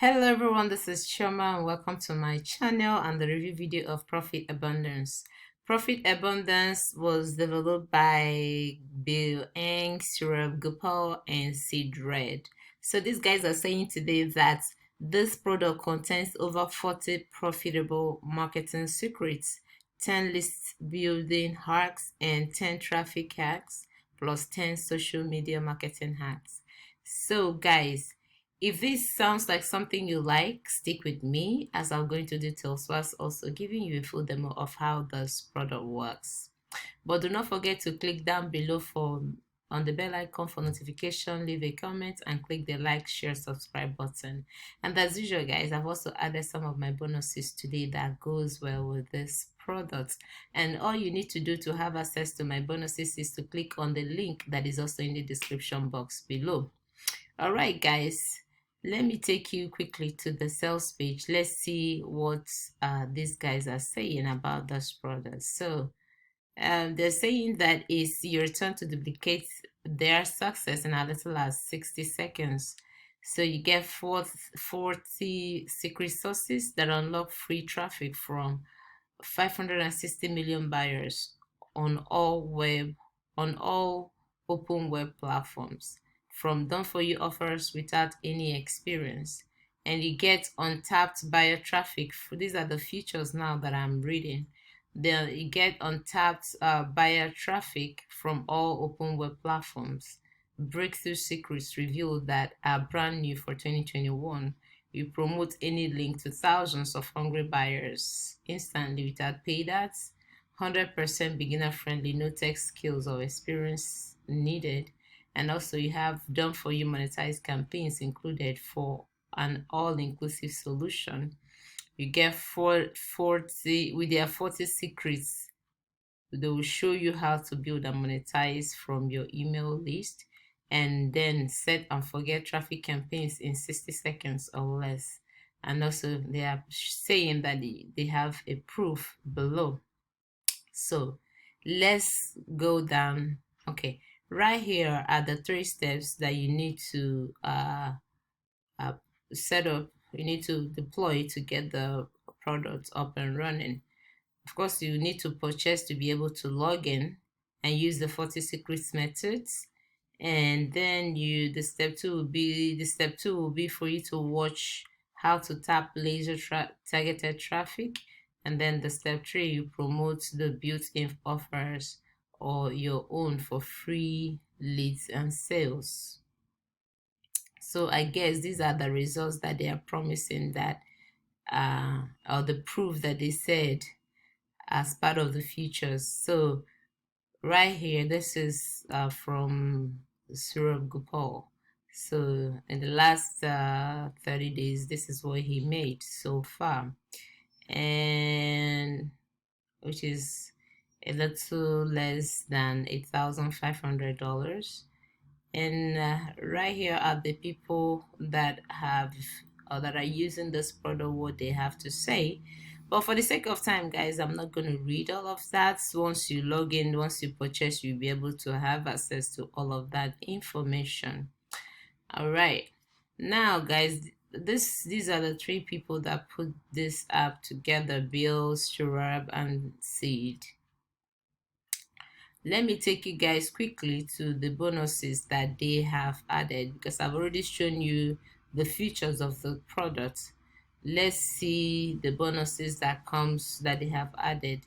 Hello everyone, this is Chioma and welcome to my channel and the review video of Profit Abundance. Profit Abundance was developed by Bill Eng, Surab Gopal, and Sid Red. So these guys are saying today that this product contains over 40 profitable marketing secrets, 10 list building hacks, and 10 traffic hacks, plus 10 social media marketing hacks. So guys, if this sounds like something you like, stick with me as I'm going to details whilst also giving you a full demo of how this product works. But do not forget to click down below on the bell icon for notification, leave a comment, and click the like, share, subscribe button. And as usual, guys, I've also added some of my bonuses today that goes well with this product. And all you need to do to have access to my bonuses is to click on the link that is also in the description box below. All right, guys, let me take you quickly to the sales page. Let's see what these guys are saying about this product. So they're saying that it's your turn to duplicate their success in as little as 60 seconds. So you get 40 secret sources that unlock free traffic from 560 million buyers on all open web platforms, from done for you offers without any experience. And you get untapped buyer traffic. These are the features now that I'm reading. Then you get untapped buyer traffic from all open web platforms. Breakthrough secrets revealed that are brand new for 2021. You promote any link to thousands of hungry buyers instantly without paid ads. 100% beginner friendly, no tech skills or experience needed. And also you have done for you monetized campaigns included for an all-inclusive solution. You get 40 with their 40 secrets. They will show you how to build and monetize from your email list, and then set and forget traffic campaigns in 60 seconds or less. And also they are saying that they have a proof below. So let's go down. Okay, right here are the 3 steps that you need to set up, you need to deploy to get the product up and running. Of course, you need to purchase to be able to log in and use the 40 secrets methods. And then the step two will be for you to watch how to tap laser targeted traffic. And then the step 3, you promote the built-in offers or your own for free leads and sales. So I guess these are the results that they are promising, that or the proof that they said as part of the features. So right here, this is from Surab Gopal. So in the last 30 days, this is what he made so far, and which is a little less than $8,500. And right here are the people that have or that are using this product, what they have to say. But for the sake of time, guys, I'm not going to read all of that. Once you log in, once you purchase, you'll be able to have access to all of that information. All right, now guys, these are the 3 people that put this app together: Bill, Shurab, and Sid. Let me take you guys quickly to the bonuses that they have added, because I've already shown you the features of the product. Let's see the bonuses that they have added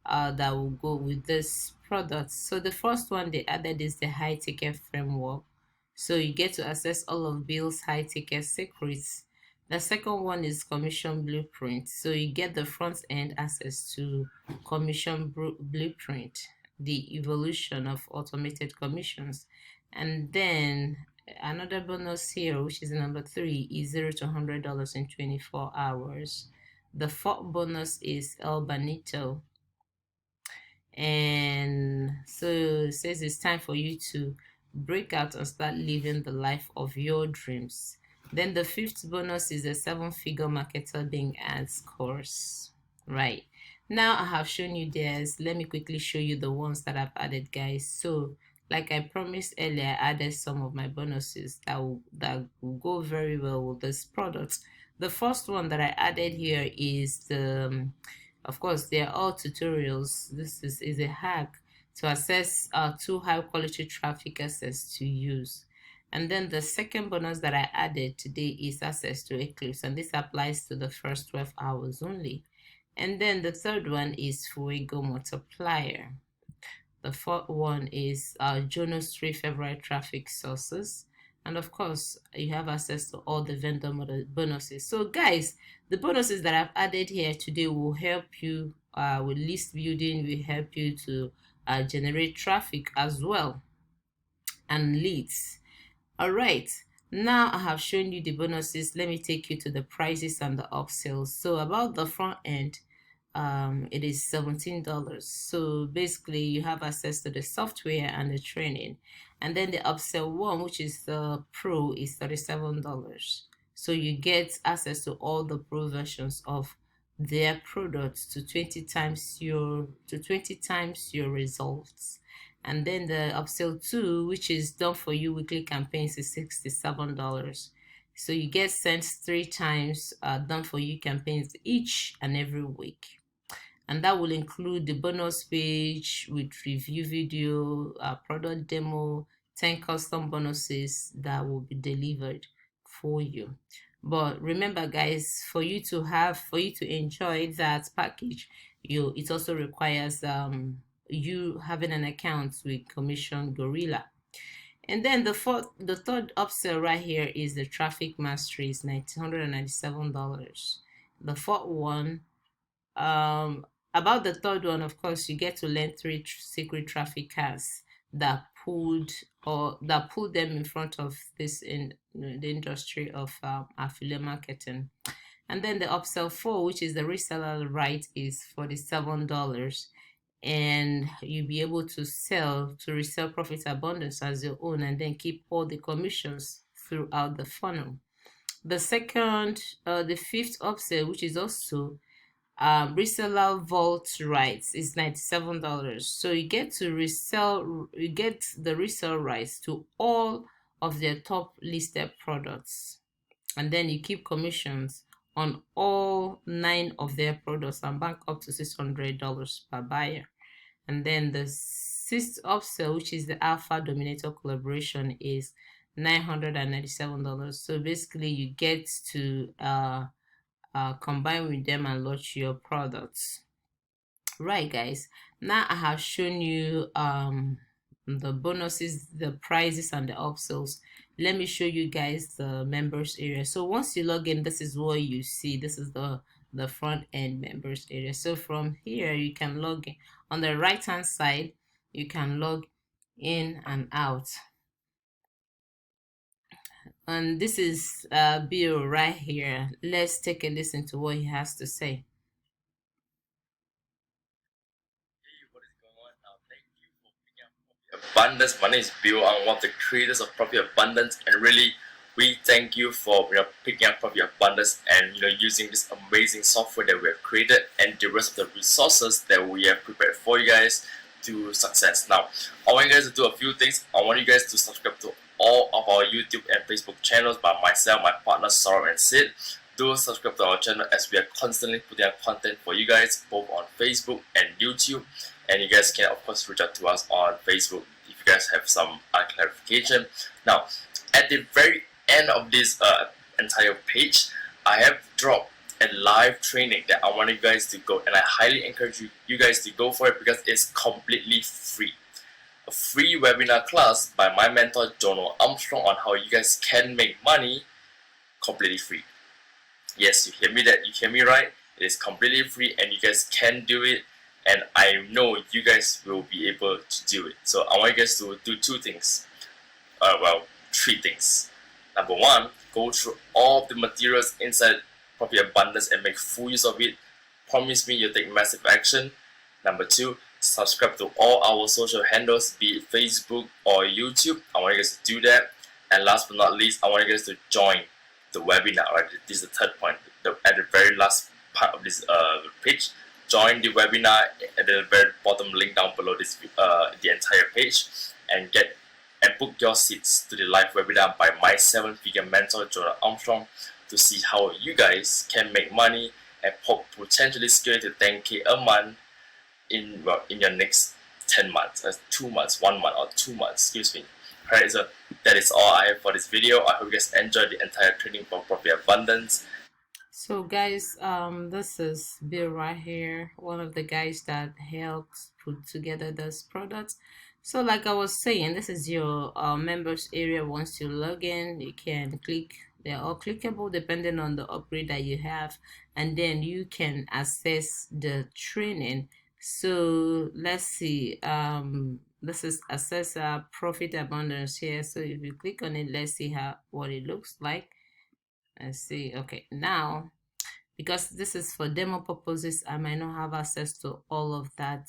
that will go with this product. So the first one they added is the high ticket framework. So you get to access all of Bill's high ticket secrets. The second one is commission blueprint. So you get the front end access to commission blueprint, the evolution of automated commissions. And then another bonus here, which is number 3, is $0 to $100 in 24 hours. The 4th bonus is El Banito. And so it says it's time for you to break out and start living the life of your dreams. Then the 5th bonus is a 7-figure marketer being ads course. Right now I have shown you theirs. Let me quickly show you the ones that I've added, guys. So Like I promised earlier, I added some of my bonuses that will go very well with this product. The first one that I added here is of course, they are all tutorials. This is a hack to access two high quality traffic assets to use. And then the second bonus that I added today is access to Eclipse, and this applies to the first 12 hours only. And then the third one is Fuego Multiplier. The fourth one is Jonas 3 favorite traffic sources. And of course, you have access to all the vendor bonuses. So guys, the bonuses that I've added here today will help you with list building, will help you to generate traffic as well and leads. All right. Now I have shown you the bonuses. Let me take you to the prices and the upsells. So about the front end, it is $17. So basically you have access to the software and the training. And then the upsell one, which is the pro, is $37. So you get access to all the pro versions of their products to 20 times your results. And then the upsell 2, which is done for you weekly campaigns, is $67. So you get sent 3 times done for you campaigns each and every week. And that will include the bonus page with review video, product demo, 10 custom bonuses that will be delivered for you. But remember guys, for you to enjoy that package, it also requires you having an account with Commission Gorilla. And then the third upsell right here is the Traffic Mastery, is $197. The fourth one, about the third one, of course, you get to learn 3 secret traffic cards that pulled them in front of this in the industry of affiliate marketing. And then the upsell 4, which is the reseller right, is $47. And you'll be able to resell Profit Abundance as your own, and then keep all the commissions throughout the funnel. The fifth upsell, which is also reseller vault rights, is $97. So you get the resell rights to all of their top listed products, and then you keep commissions on all 9 of their products and bank up to $600 per buyer. And then the sixth upsell, which is the Alpha Dominator collaboration, is $997. So basically you get to combine with them and launch your products. Right guys, now I have shown you the bonuses, the prices, and the upsells. Let me show you guys the members area. So once you log in, this is what you see. This is the front end members area. So from here you can log in. On the right hand side you can log in and out, and this is Bill right here. Let's take a listen to what he has to say. Abundance. My name is Bill. I'm one of the creators of Profit Abundance, and really we thank you for picking up Profit Abundance and using this amazing software that we have created and the rest of the resources that we have prepared for you guys to success. Now I want you guys to do a few things. I want you guys to subscribe to all of our YouTube and Facebook channels by myself, my partner Saurabh and Sid. Do subscribe to our channel as we are constantly putting out content for you guys both on Facebook and YouTube. And you guys can of course reach out to us on Facebook if you guys have some clarification. Now at the very end of this entire page, I have dropped a live training that I want you guys to go, and I highly encourage you guys to go for it because it's completely free. A free webinar class by my mentor Jono Armstrong on how you guys can make money completely free. Yes, you hear me right. It is completely free and you guys can do it, and I know you guys will be able to do it. So I want you guys to do 2 things. Well, 3 things. Number 1, go through all of the materials inside Profit Abundance and make full use of it. Promise me you'll take massive action. Number 2, subscribe to all our social handles, be it Facebook or YouTube. I want you guys to do that. And last but not least, I want you guys to join the webinar. Right? This is the third point. At the very last part of this page, join the webinar at the very bottom link down below this the entire page. and get and book your seats to the live webinar by my 7-figure mentor Jonah Armstrong to see how you guys can make money and potentially scale to 10K a month in your next 10 months, 2 months, 1 month, or 2 months, excuse me. Alright, so that is all I have for this video. I hope you guys enjoyed the entire training for Profit Abundance. So guys, this is Bill right here, one of the guys that helped put together this product. So like I was saying, this is your members area. Once you log in, you can click, they're all clickable depending on the upgrade that you have, and then you can access the training. So let's see, this is access profit abundance here. So if you click on it, let's see what it looks like. Let's see. Okay, now because this is for demo purposes, I might not have access to all of that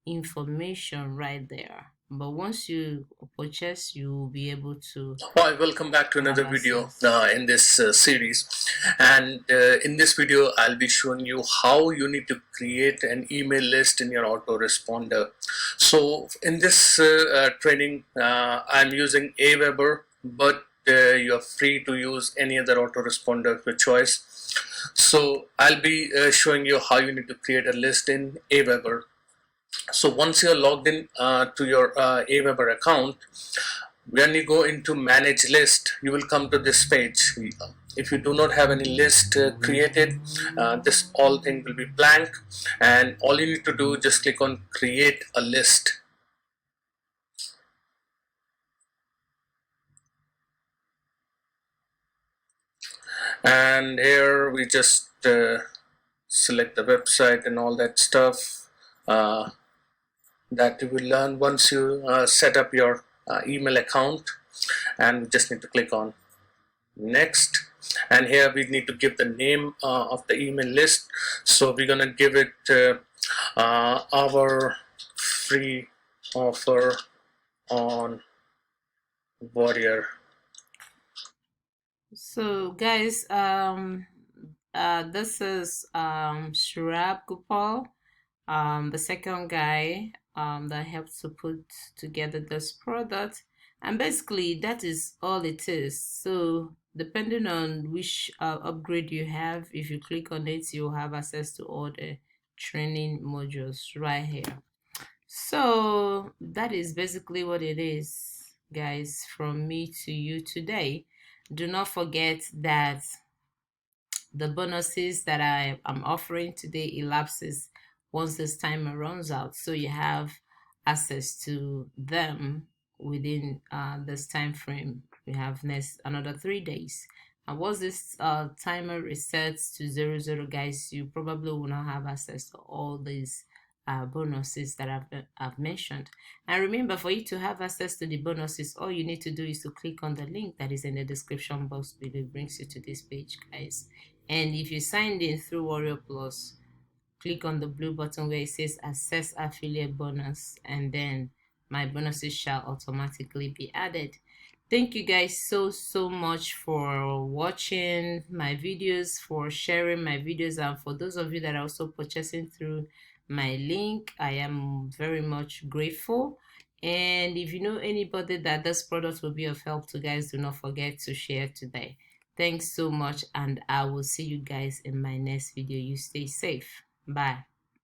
information right there. But once you purchase, you will be able to. Hi, welcome back to another video in this series. And in this video, I'll be showing you how you need to create an email list in your autoresponder. So in this training, I'm using Aweber, but you're free to use any other autoresponder of your choice. So I'll be showing you how you need to create a list in Aweber. So once you're logged in to your Aweber account, when you go into manage list, you will come to this page. If you do not have any list created, this all thing will be blank, and all you need to do, just click on create a list. And here we just select the website and all that stuff that you will learn once you set up your email account. And we just need to click on next, and here we need to give the name of the email list. So we're gonna give it our free offer on Warrior. So guys, this is Shurab Gopal, the second guy that helped to put together this product, and basically that is all it is. So depending on which upgrade you have, if you click on it, you'll have access to all the training modules right here. So that is basically what it is, guys, from me to you today. Do not forget that the bonuses that I am offering today elapses once this timer runs out, so you have access to them within this time frame. We have next another 3 days, and once this timer resets to 00, guys, you probably will not have access to all these bonuses that I've mentioned. And remember, for you to have access to the bonuses, all you need to do is to click on the link that is in the description box below. It brings you to this page, guys. And if you signed in through Warrior Plus, click on the blue button where it says access affiliate bonus, and then my bonuses shall automatically be added. Thank you guys so much for watching my videos, for sharing my videos, and for those of you that are also purchasing through my link, I am very much grateful. And if you know anybody that this product will be of help to, guys, do not forget to share today. Thanks so much, and I will see you guys in my next video. You stay safe. Bye.